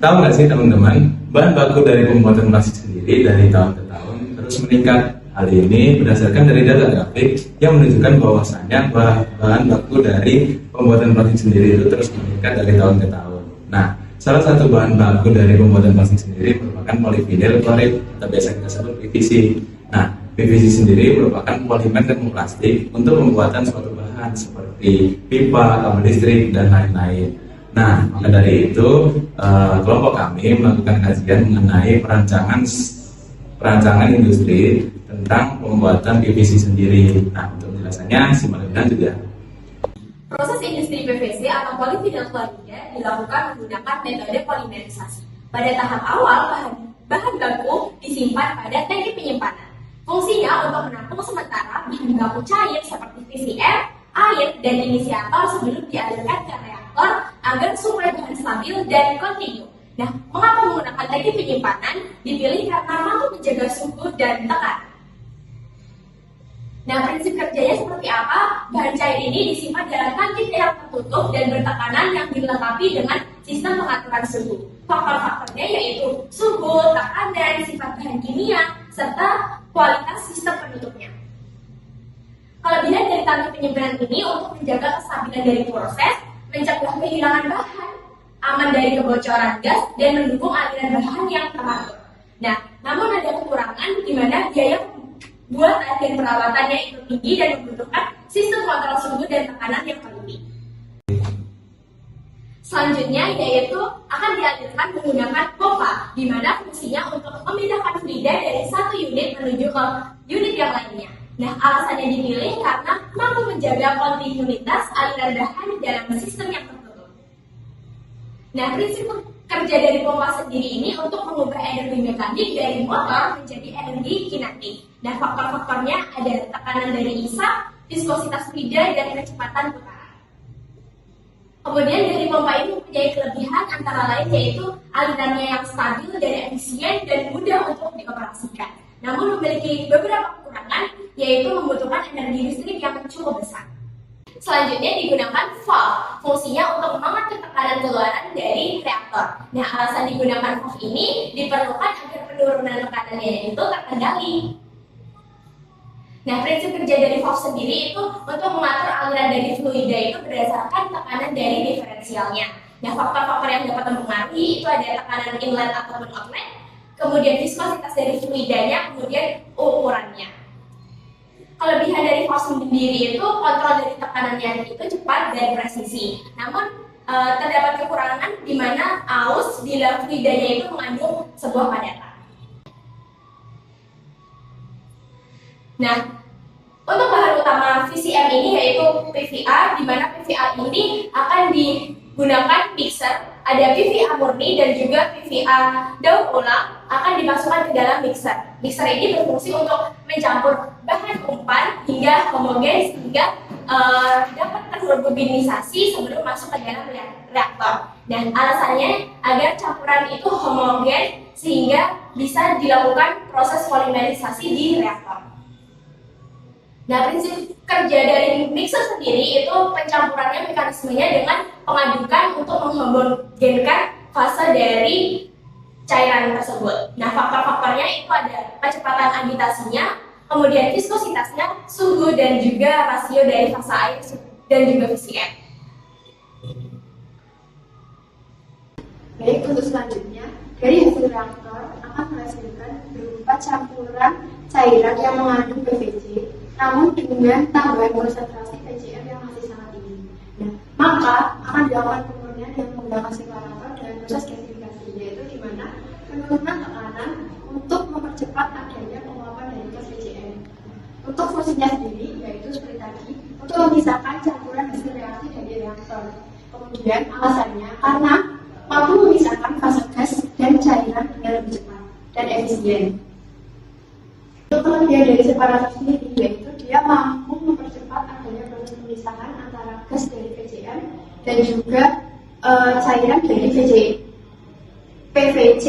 Tahu nggak sih teman-teman, bahan baku dari pembuatan plastik sendiri dari tahun ke tahun terus meningkat. Hal ini berdasarkan dari data grafik yang menunjukkan bahwasannya bahan baku dari pembuatan plastik sendiri itu terus meningkat dari tahun ke tahun. Nah, salah satu bahan baku dari pembuatan plastik sendiri merupakan polyvinyl klorid atau biasa kita sebut PVC. Nah, PVC sendiri merupakan polimer termoplastik untuk pembuatan suatu bahan seperti pipa, kabel listrik, dan lain-lain. Nah, maka dari itu kelompok kami melakukan kajian mengenai perancangan industri tentang pembuatan PVC sendiri. Nah, untuk penjelasannya simak lebih juga. Proses industri PVC atau polyvinyl klorida dilakukan menggunakan metode polimerisasi. Pada tahap awal, bahan baku disimpan pada tangki penyimpanan. Fungsinya untuk menampung sementara bahan baku cair seperti VCM, air, dan inisiator sebelum dialirkan ke reaktor agar suplai bahan stabil dan kontinu. Nah, mengapa menggunakan tangki penyimpanan? Dipilih karena mampu menjaga suhu dan tekanan. Nah, prinsip kerjanya seperti apa? Bahan cair ini disimpan dalam tangki yang tertutup dan bertekanan yang dilengkapi dengan sistem pengaturan suhu. Faktor-faktornya yaitu suhu, tekanan, sifat bahan kimia, serta kualitas sistem penutupnya. Kelebihan dari tangki penyimpanan ini untuk menjaga kestabilan dari proses, mencegah kehilangan bahan, aman dari kebocoran gas, dan mendukung aliran bahan yang teratur. Nah, namun ada kekurangan di mana biaya buatan dan perawatannya itu tinggi dan membutuhkan sistem kontrol suhu dan tekanan yang teliti. Selanjutnya yaitu akan dialirkan menggunakan pompa, di mana fungsinya untuk memindahkan fluida dari satu unit menuju ke unit yang lainnya. Nah, alasannya dipilih karena mampu menjaga kontinuitas aliran bahan dalam sistem yang tertutup. Nah, prinsip kerja dari pompa sendiri ini untuk mengubah energi mekanik dari motor menjadi energi kinetik. Nah, faktor-faktornya ada tekanan dari isap, viskositas fluida, dan kecepatan putaran. Kemudian dari pompa ini mempunyai kelebihan antara lain yaitu alirannya yang stabil dan efisien dan mudah untuk dioperasikan. Namun memiliki beberapa kekurangan yaitu membutuhkan energi listrik yang cukup besar. Selanjutnya digunakan valve, fungsinya untuk mengatur tekanan keluaran dari reaktor. Nah, alasan digunakan valve ini diperlukan agar penurunan tekanannya itu terkendali. Nah, prinsip kerja dari valve sendiri itu untuk mengatur aliran dari fluida itu berdasarkan tekanan dari diferensialnya. Nah, faktor-faktor yang dapat mempengaruhi itu ada tekanan inlet ataupun outlet, kemudian viskositas dari fluidanya, kemudian ukurannya. Kelebihan dari valve sendiri itu kontrol dari tekanannya itu cepat dan presisi. Namun terdapat kekurangan di mana aus di dalam fluidanya itu mengandung sebuah padatan. Nah, untuk bahan utama VCM ini yaitu PVA, di mana PVA ini akan digunakan mixer. Ada PVA murni dan juga PVA daur ulang akan dimasukkan ke dalam mixer. Mixer ini berfungsi untuk mencampur bahan umpan hingga homogen sehingga dapat terhomogenisasi sebelum masuk ke dalam reaktor. Dan alasannya agar campuran itu homogen sehingga bisa dilakukan proses polimerisasi di reaktor. Nah, prinsip kerja dari mixer sendiri itu pencampurannya mekanismenya dengan pengadukan untuk menghomogenkan fase dari cairan tersebut. Nah, faktor-faktornya itu ada kecepatan agitasinya, kemudian viskositasnya, suhu, dan juga rasio dari fase air dan juga VCM. Baik, untuk selanjutnya, dari hasil reaktor akan menghasilkan berupa campuran cairan yang mengandung PVC, namun dengan tambahan konsentrasi PCM yang masih sangat tinggi. Nah, maka akan dilakukan pemurnian yang menggunakan separator dengan proses gasifikasi, yaitu di mana penurunan tekanan untuk mempercepat adanya penguapan dari gas PCM. Untuk fungsinya sendiri, yaitu seperti tadi, untuk memisahkan campuran hasil reaksi dari reaktor. Kemudian alasannya karena mampu memisahkan fase gas dan cairan dengan lebih cepat dan efisien. Untuk kelebihan dari separator sendiri, yaitu dia mampu mempercepat adanya proses pemisahan antara gas dari VCM dan juga cairan dari PVC.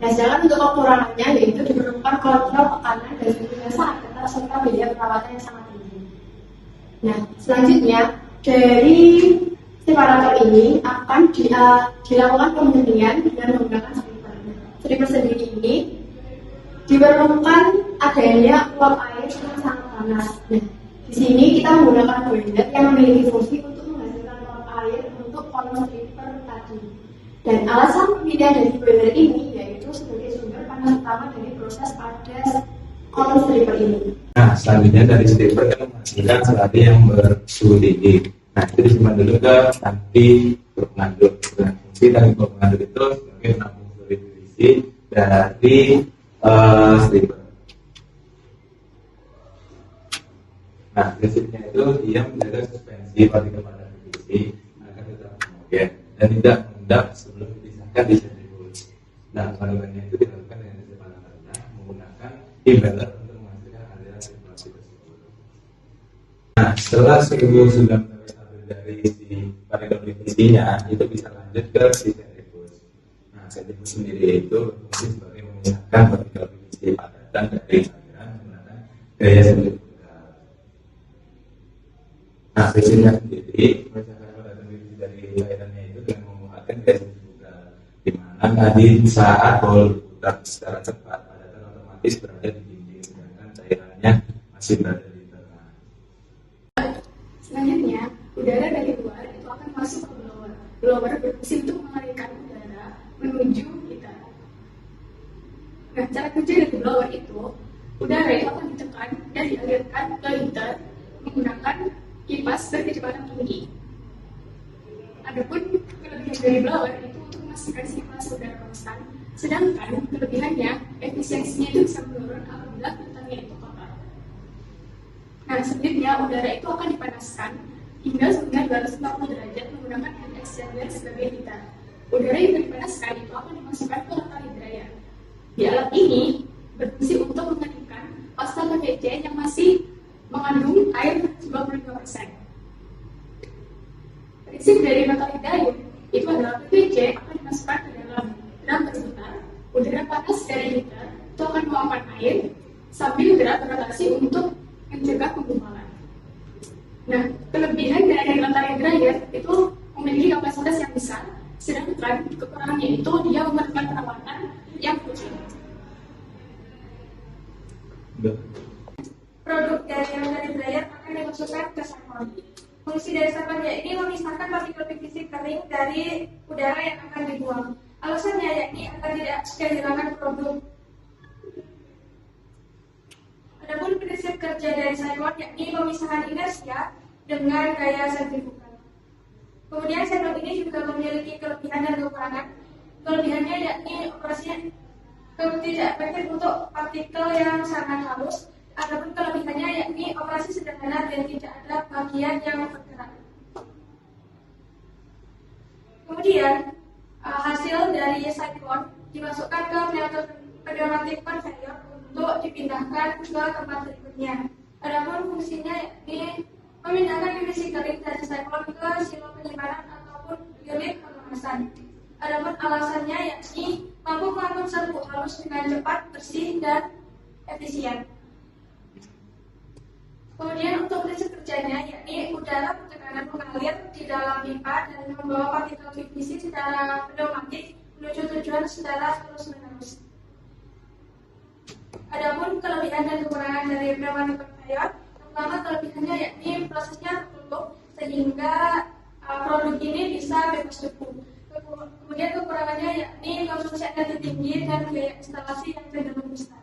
Nah, sedangkan untuk kekurangannya yaitu diperlukan kontrol tekanan dan suhu yang sangat ketat serta biaya perawatan yang sangat tinggi. Nah, selanjutnya dari separator ini akan dilakukan pemurnian dengan menggunakan stripper. Stripper sendiri ini diperlukan adanya uap air yang sangat panas. Nah, di sini kita menggunakan boiler yang memiliki fungsi untuk menghasilkan uap air untuk kolom stripper tadi. Dan alasan pemilihan dari boiler ini yaitu sebagai sumber panas utama dari proses pada kolom stripper ini. Nah, selanjutnya dari stripper kita menghasilkan slurry yang bersuhu tinggi. Nah, itu disimpan dulu ke tangki pengandung. Nah, fungsi tangki pengandung itu sebagai penampung fluid berisi dari stripper. Nah, prinsipnya itu dia menjaga suspensi partikel pada PVC agar tetap homogen dan tidak mengendap sebelum dipisahkan di sentrifuge. Nah, pengaduannya itu dilakukan dengan separatornya menggunakan impeller untuk menghasilkan aliran sirkulasi tersebut. Nah, setelah suhu sudah mencapai stabil dari si partikel PVC-nya, itu bisa lanjut ke si sentrifuge. Nah, sentrifuge sendiri itu berfungsi sebagai memisahkan partikel PVC padatan dari aliran menggunakan gaya sentrifugal. Nah, prinsipnya sendiri memisahkan padatan PVC dari cairannya itu dengan memanfaatkan gaya sentrifugal, di mana tadi saat bol berputar secara cepat padatan otomatis berada di dinding, sedangkan cairannya masih berada di tengah. Selanjutnya, udara dari luar itu akan masuk ke blower. Blower berfungsi untuk mengalirkan udara menuju kita. Nah, cara kerja dari blower itu, udara itu akan ditekan dan dialirkan ke liter menggunakan kipas berkecepatan tinggi. Adapun kelebihan dari blower itu untuk memastikan sirkulasi udara konstan, sedangkan kelebihannya efisiensinya itu bisa menurun apabila filternya itu kotor. Nah, selanjutnya udara itu akan dipanaskan hingga suhu 240 derajat menggunakan heat exchanger sebagai heater. Udara yang dipanaskan itu akan dimasukkan ke latar dryer. Di alat ini berfungsi untuk mengendalikan pasta PVC yang masih mengandung air 95%. Prinsip dari latar dryer itu adalah PVC akan dimasukkan ke dalam drum berputar. Udara panas dari heater itu akan menguapkan air sambil udara berrotasi untuk mencegah penggumpalan. Nah, kelebihan dari latar dryer itu memiliki kapasitas yang besar, sedangkan kekurangannya itu dia memerlukan perawatan yang rutin. Produk dari latar dryer akan dimasukkan ke siphon. Fungsi dari siphon yakni memisahkan partikel PVC kering dari udara yang akan dibuang. Alasannya yakni agar tidak kehilangan produk. Adapun prinsip kerja dari siphon yakni pemisahan inersia dengan gaya sentrifugal. Kemudian siphon ini juga memiliki kelebihan dan kekurangan. Kelebihannya yakni operasinya tidak efektif untuk partikel yang sangat halus. Adapun kelebihannya yakni operasi sederhana dan tidak ada bagian yang bergerak. Kemudian hasil dari siphon dimasukkan ke pneumatic conveyor untuk dipindahkan ke tempat berikutnya. Adapun fungsinya yakni memindahkan PVC kering dari siphon ke silo penyimpanan ataupun unit pengemasan. Adapun alasannya yakni mampu mengangkut serbuk halus dengan cepat, bersih, dan efisien. Kemudian untuk prinsip kerjanya yakni udara bertekanan mengalir di dalam pipa dan membawa partikel PVC secara pneumatik menuju tujuan secara terus-menerus. Adapun kelebihan dan kekurangan dari pneumatic conveyor, pertama kelebihannya yakni prosesnya tertutup sehingga produk ini bisa bebas debu. Kemudian kekurangannya yakni konsumsi energi tinggi dan biaya instalasi yang cenderung besar.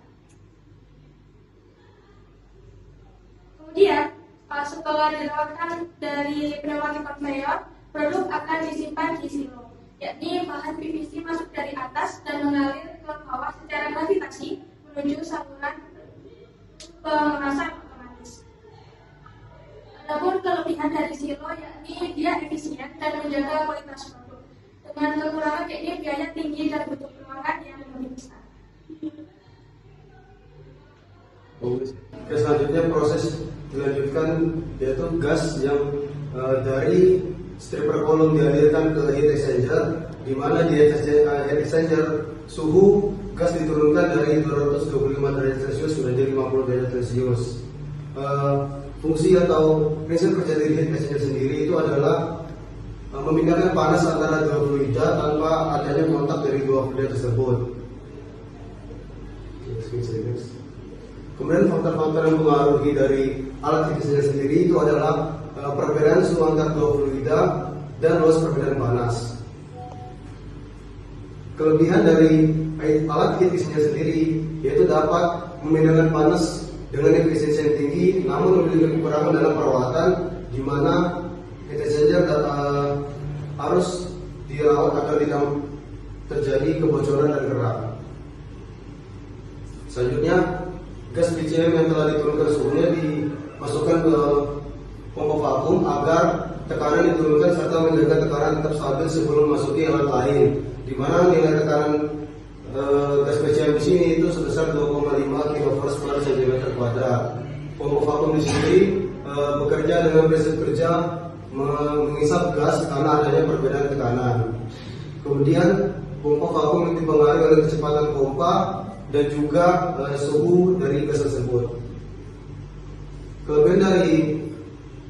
Kemudian setelah dilewatkan dari pneumatic conveyor, produk akan disimpan di silo, yakni bahan PVC masuk dari atas dan mengalir ke bawah secara gravitasi menuju saluran pengemasan otomatis. Adapun kelebihan dari silo yakni dia efisien dan menjaga kualitas produk. Dengan kekurangan yakni biaya tinggi dan butuh perawatan yang lebih besar. Selanjutnya proses dilanjutkan yaitu gas yang dari stripper kolom dialirkan ke heat exchanger, di mana di heat exchanger suhu gas diturunkan dari 225 derajat Celcius menjadi 50 derajat Celcius. Fungsi atau prinsip kerja dari heat exchanger sendiri itu adalah memindahkan panas antara dua fluida tanpa adanya kontak dari dua fluida tersebut. Kemudian faktor-faktor yang mempengaruhi dari alat heat exchanger sendiri itu adalah perbedaan suhu antar dua fluida dan luas perbedaan panas. Kelebihan dari alat heat exchanger sendiri yaitu dapat memindahkan panas dengan efisiensi yang tinggi, namun memiliki kekurangan dalam perawatan, di mana heat exchanger harus dirawat agar tidak terjadi kebocoran dan kerak. Selanjutnya, gas PCM yang telah diturunkan suhunya dimasukkan ke pompa vakum agar tekanan diturunkan serta menjaga tekanan tetap stabil sebelum memasuki alat lain, di mana nilai tekanan gas PCM di sini itu sebesar 2,5 kV/cm². Pompa vakum di sini bekerja dengan prinsip kerja mengisap gas karena adanya perbedaan tekanan. Kemudian pompa vakum dipengaruhi oleh kecepatan pompa dan juga suhu dari gas tersebut. Kelebihan dari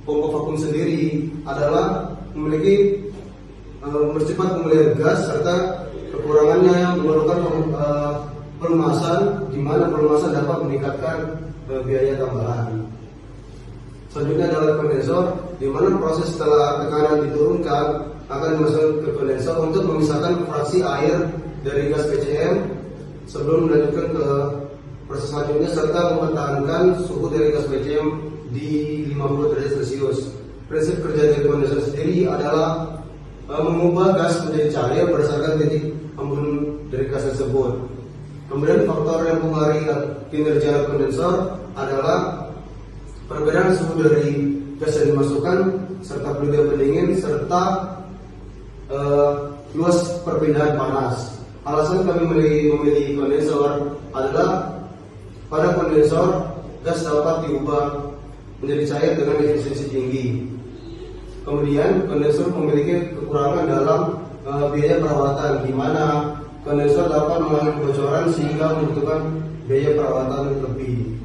pompa vakum sendiri adalah memiliki mempercepat pemulihan gas serta kekurangannya memerlukan pelumasan, di mana pelumasan dapat meningkatkan biaya tambahan. Selanjutnya adalah kondensor, di mana proses setelah tekanan diturunkan akan dimasukkan ke kondensor untuk memisahkan fraksi air dari gas PCM sebelum melanjutkan ke proses selanjutnya serta mempertahankan suhu dari gas PCM di 50 derajat Celcius. Prinsip kerja dari kondensor sendiri adalah mengubah gas menjadi cair berdasarkan titik embun dari gas tersebut. Kemudian faktor yang mempengaruhi kinerja kondensor adalah perbedaan suhu dari gas yang dimasukkan serta fluida pendingin serta luas perpindahan panas. Alasan kami memilih kondensor adalah pada kondensor gas dapat diubah menjadi cair dengan efisiensi tinggi. Kemudian kondensor memiliki kekurangan dalam biaya perawatan, di mana kondensor dapat mengalami kebocoran sehingga membutuhkan biaya perawatan lebih.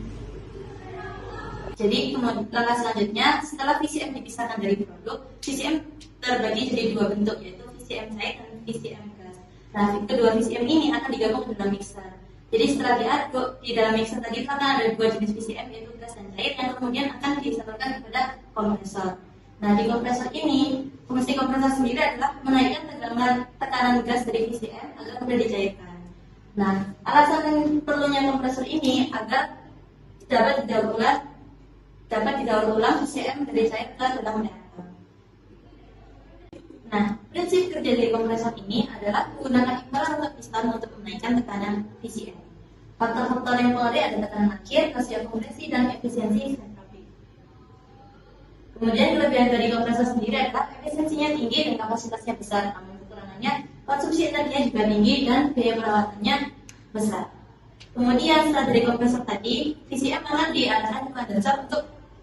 Jadi langkah selanjutnya setelah VCM dipisahkan dari produk, VCM terbagi jadi dua bentuk, yaitu VCM cair dan VCM gas. Nah, kedua VCM ini akan digabung ke dalam mixer. Jadi setelah diaduk di dalam mixer tadi akan ada dua jenis VCM, yaitu gas dan cair, yang kemudian akan disalurkan kepada kompresor. Nah, di kompresor ini, fungsi kompresor sendiri adalah menaikkan tekanan gas dari VCM agar mudah dicairkan. Nah, alasan perlunya kompresor ini agar dapat didaur ulang VCM dari cair ke dalam reaktor. Nah, prinsip kerja dari kompresor ini adalah menggunakan impeller atau piston untuk menaikkan tekanan VCM. Faktor-faktor yang mempengaruhi ada tekanan akhir, rasio kompresi, dan efisiensi sentrofi. Kemudian kelebihan dari kompresor sendiri adalah efisiensinya tinggi dan kapasitasnya besar, namun kekurangannya konsumsi energinya juga tinggi dan biaya perawatannya besar. Kemudian setelah dari kompresor tadi, VCM akan diarahkan ke kondensor untuk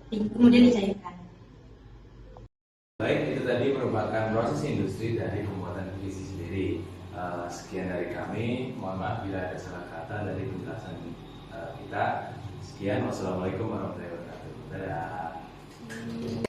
kemudian dicairkan. Baik, itu tadi merupakan proses industri dari pembuatan PVC sendiri. Sekian dari kami, mohon maaf bila ada salah kata dari penjelasan kita. Sekian, wassalamualaikum warahmatullahi wabarakatuh. Dadah.